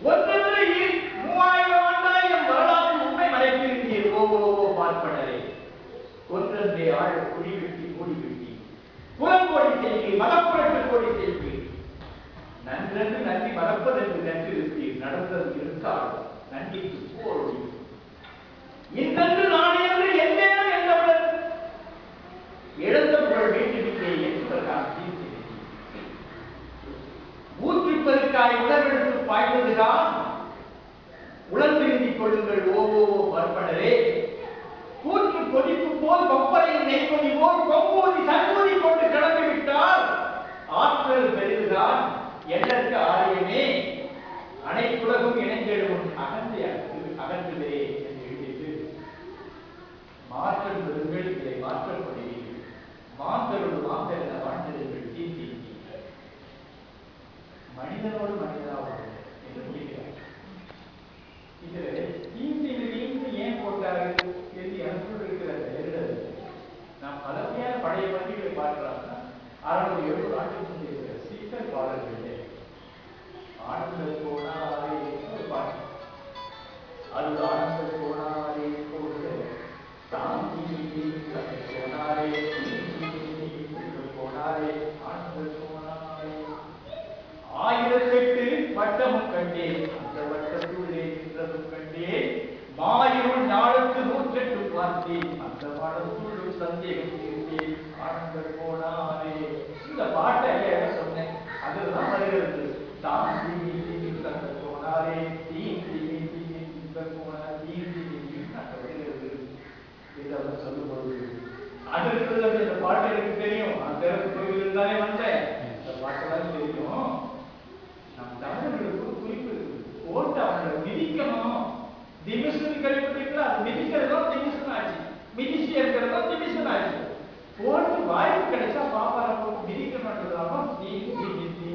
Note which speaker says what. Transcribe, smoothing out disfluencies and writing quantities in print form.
Speaker 1: ஒன்றரை 3000 ஆண்டாயிரம் வரலாற்று உண்மை மறைத்திருந்தீர் ஓ பார்ப்பனரே. ஒன்றரை ஆழ குழி வெட்டி மூடி வெட்டி புறங்கோடி செய்வீர், மதப்புரட்டு கோடி செய்வீர். நன்றென்று நன்றி மறப்பதென்று நன்றிருப்பீர். நடந்தது இருக்கால் நன்றிக்கு போரொழி. இன்றென்று நாளென்று எந்தேனும் என்றவுடன் இழந்த புகழ் வேண்டுவிட்டே என்பதற்கான தீர்த்து ஊற்றிப்பதற்காய் உணர்வெடுத்து பாய்வதுதான். உணர்ந்திருந்திக் கொள்ளுங்கள் ஓ பார்ப்பனரே. கூற்று கொதிப்பு போல் கொப்பரையில் நெய்கொதி போல் கொம்பூதி சங்கூதி கொண்டு கிளம்பி விட்டால் ஆற்றல் பெரிதுதான். எண்ணற்க ஆரியமே அனைத்துலகும் இணைந்தெழும் அகன்றுவே என்று எழுதிட்டு மாற்றம் பெறுங்கள், இதை மாற்றப்படுவீர்கள். மாந்தரோடு மாந்தர் என வாழ்ந்தவர்கள் தீர்த்தி மனிதனோடு மனிதனாக என்று முடிக்கிறார். இதில் தீர்த்தி ஏன் போட்டாரு என்று எனக்குள் இருக்கிற நாம் பலமையான பழைய பண்டிகளை பார்க்கலாம். 600-700 ஆண்டுக்கு முந்தைய சீக்கர் பாடல்களே ஆனந்தல் போனாரே ஒரு பாட்டு. அது ஆனந்தல் போனாரே போது சாந்தி போனாரே போனாரே ஆனந்தல் போனாரே. 1008 வட்டமும் கண்டேன், அந்த வட்டத்துள்ளே நின்றதும் கண்டேன். மாயிருள் நாளுக்கு 108 பார்த்தேன், அந்த பாடத்துள்ளும் சந்தேகம் தீர்த்தேன். ஆனந்தல் போனாரே. இந்த பாட்டை என்ன சொன்னேன், அதுதான் வருகிறது. சாந்தி போனாரே தீந்தி போனார் தீந்தி வருகிறது. இதை சொல்லும் பொழுது அடுத்தது அந்த பாட்டு எனக்கு தெரியும். அந்த கோயிலில் தானே வந்தேன், இந்த பாட்டெல்லாம் தெரியும். நம் தமிழர்களுக்கு ஒரு குறிப்பு இருக்கு. போட்டு அவங்களை மிதிக்கணும். திமிஷன் கேள்விப்பட்டிருக்கா? அது மிதிக்கிறதும் திமிஷன் ஆச்சு, மிதிச்சு இருக்கிறதும் திமிஷன் ஆச்சு. போட்டு வாய்ப்பு கிடைச்சா பாப்பார போட்டு மிதிக்கணும்ன்றதாலும் தீ தீ தீ